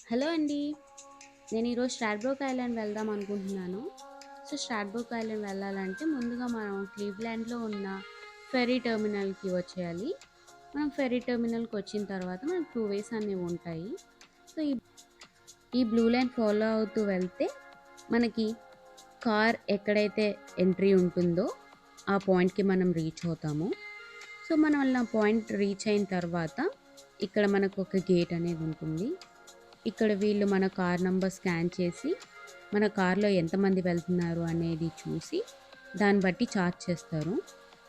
Hello అండి. నేను ఈరోజు స్ట్రాట్‌బర్గ్ ఐలాండ్ వెళ్దాం అనుకుంటున్నాను. సో, స్ట్రాట్‌బర్గ్ ఐలాండ్ వెళ్ళాలంటే ముందుగా మనం క్లీవ్‌లాండ్‌లో ఉన్న ఫెర్రీ టెర్మినల్‌కి వచ్చేయాలి. మనం ఫెర్రీ టెర్మినల్‌కి వచ్చిన తర్వాత మనకు 2 వేస్ అనేవి ఉంటాయి. సో, ఈ బ్లూ లైన్ ఫాలో అవుతూ వెళ్తే మనకి కార్ ఎక్కడైతే ఎంట్రీ ఉంటుందో ఆ పాయింట్‌కి మనం రీచ్ అవుతాము. సో, మనం అలా పాయింట్ రీచ్ అయిన తర్వాత ఇక్కడ మనకు ఒక గేట్ అనేది ఉంటుంది. ఇక్కడ వీళ్ళు మన కార్ నంబర్ స్కాన్ చేసి, మన కార్‌లో ఎంతమంది వెళ్తున్నారు అనేది చూసి, దాన్ని బట్టి చార్జ్ చేస్తారు.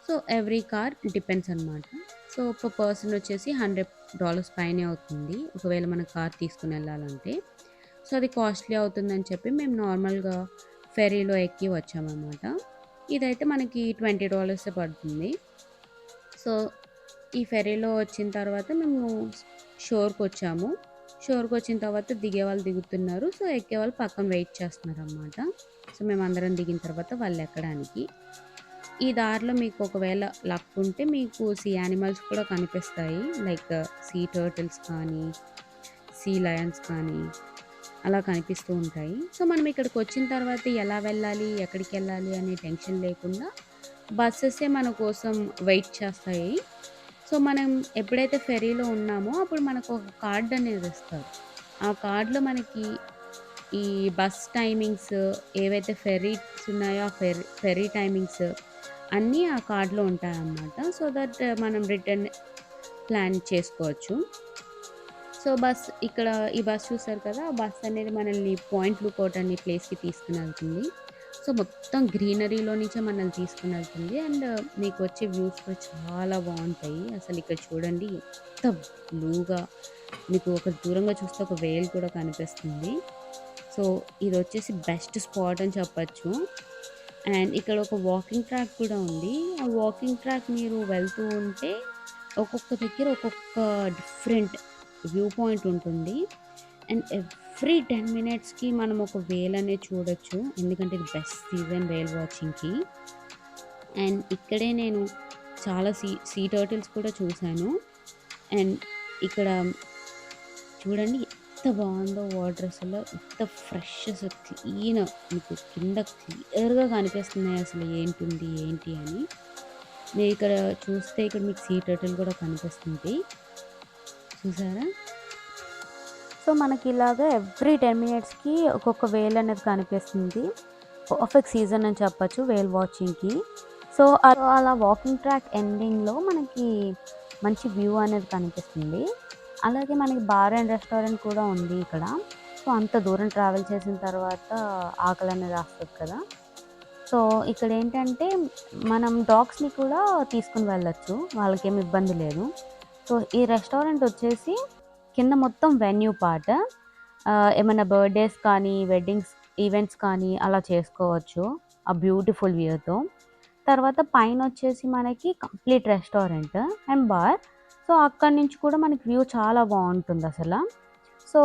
సో, ఎవ్రీ కార్ డిపెండ్స్ అనమాట. సో, ఒక పర్సన్ వచ్చేసి $100 పైనే అవుతుంది. ఒకవేళ మన కార్ తీసుకొనెళ్ళాలంటే. సో, అది కాస్ట్‌లీ అవుతుందని చెప్పి మేము నార్మల్‌గా ఫెర్రీలో ఎక్కి వచ్చామనమాట. ఇదైతే మనకి $20 పడుతుంది. సో, ఈ ఫెర్రీలో వచ్చిన తర్వాత మేము షోర్‌కొచ్చాము. షోర్‌కొచ్చిన తర్వాత దిగేవాళ్ళు దిగుతున్నారు. సో, ఎక్కేవాళ్ళు పక్కన వెయిట్ చేస్తున్నారనమాట. సో, మేమందరం దిగిన తర్వాత వాళ్ళెక్కడానికి. ఈ దారిలో మీకు ఒకవేళ లక్ ఉంటే మీకు సీ యానిమల్స్ కూడా కనిపిస్తాయి. లైక్ సీ టర్టిల్స్ కానీ, సీ లయన్స్ కానీ అలా కనిపిస్తూ ఉంటాయి. సో, మనం ఇక్కడికొచ్చిన తర్వాత ఎలా వెళ్ళాలి, ఎక్కడికెళ్ళాలి అనే టెన్షన్ లేకుండా బసెసే మన కోసం వెయిట్ చేస్తాయి. సో, మనం ఎప్పుడైతే ఫెర్రీలో ఉన్నామో అప్పుడు మనకు ఒక కార్డ్ అనేది ఇస్తారు. ఆ కార్డ్‌లో మనకి ఈ బస్ టైమింగ్స్ ఏవైతే ఫెర్రీస్ ఉన్నాయో ఆ ఫెర్రీ టైమింగ్స్ అన్నీ ఆ కార్డ్‌లో ఉంటాయన్నమాట. సో దట్ మనం రిటర్న్ ప్లాన్ చేసుకోవచ్చు. సో, ఈ బస్ చూసారు కదా! ఆ బస్ అనేది మనల్ని పాయింట్ లుకౌట్ అనే ప్లేస్‌కి తీసుకొనెళ్తుంది. సో, మొత్తం గ్రీనరీలో నుంచే మనల్ని తీసుకొనెళ్తుంది. అండ్ మీకొచ్చే వ్యూస్ కూడా చాలా బావుంటాయి. అసలిక్కడ చూడండి ఎంత బ్లూగా మీకు ఒక దూరంగా చూస్తే ఒక వేల్ కూడా కనిపిస్తుంది. సో, ఇదొచ్చేసి బెస్ట్ స్పాట్ అని చెప్పచ్చు. అండ్ ఇక్కడ ఒక వాకింగ్ ట్రాక్ కూడా ఉంది. ఆ వాకింగ్ ట్రాక్ మీరు వెళ్తూ ఉంటే ఒక్కొక్క దగ్గర ఒక్కొక్క డిఫరెంట్ వ్యూ పాయింట్ ఉంటుంది. అండ్ ఎవ్రీ 10 మినిట్స్‌కి మనం ఒక వేల్ అనేది చూడొచ్చు. ఎందుకంటే ఇది బెస్ట్ సీజన్ వేల్ వాచింగ్‌కి. అండ్ ఇక్కడే నేను చాలా సీ టర్టిల్స్ కూడా చూసాను. అండ్ ఇక్కడ చూడండి ఎంత బావుందో వాటర్ అసలు. ఎంత ఫ్రెష్ అసలు క్లీన్ మీకు కింద క్లియర్‌గా కనిపిస్తున్నాయి అసలు ఏంటుంది, ఏంటి అని. మీరిక్కడ చూస్తే ఇక్కడ మీకు సీ టర్టిల్ కూడా కనిపిస్తుంది. చూసారా? సో, మనకిలాగా ఎవ్రీ 10 మినిట్స్‌కి ఒక్కొక్క వేల్ అనేది కనిపిస్తుంది. పర్ఫెక్ట్ సీజన్ అని చెప్పొచ్చు వేల్ వాచింగ్‌కి. సో, అలా వాకింగ్ ట్రాక్ ఎండింగ్‌లో మనకి మంచి వ్యూ అనేది కనిపిస్తుంది. అలాగే మనకి బార్ అండ్ రెస్టారెంట్ కూడా ఉంది ఇక్కడ. సో, అంత దూరం ట్రావెల్ చేసిన తర్వాత ఆకలనేది ఏస్తది కదా! సో, ఇక్కడేంటంటే మనం డాగ్స్‌ని కూడా తీసుకొని వెళ్ళొచ్చు. వాళ్ళకేమి ఇబ్బంది లేదు. సో, ఈ రెస్టారెంట్ వచ్చేసి కింద మొత్తం వెన్యూ పార్ట్. ఏమన్నా బర్త్‌డేస్ కానీ, వెడ్డింగ్స్ ఈవెంట్స్ కానీ అలా చేసుకోవచ్చు. ఆ బ్యూటిఫుల్ వ్యూతో. తర్వాత పైనొచ్చేసి మనకి complete restaurant and bar. So, అక్కడి నుంచి కూడా మనకి వ్యూ చాలా బావుంటుందసల. సో,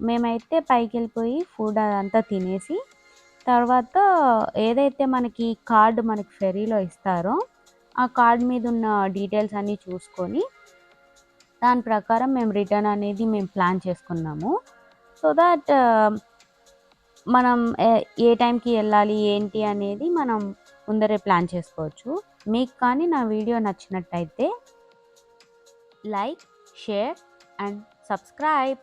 మేమైతే పైకెళ్ళిపోయి ఫుడ్ అదంతా తినేసి, తర్వాత ఏదైతే మనకి కార్డ్ మనకి ఫెర్రీలో ఇస్తారో, ఆ కార్డ్ మీదున్న డీటెయిల్స్ అన్నీ చూసుకొని, దాని ప్రకారం మేము రిటర్న్ అనేది మేము ప్లాన్ చేసుకున్నాము. సో దట్ మనం ఏ టైంకి ఎళ్ళాలి, ఏంటి అనేది మనం ముందరే ప్లాన్ చేసుకోవచ్చు. మీకు కానీ నా వీడియో నచ్చినట్టయితే లైక్, షేర్ అండ్ సబ్స్క్రైబ్.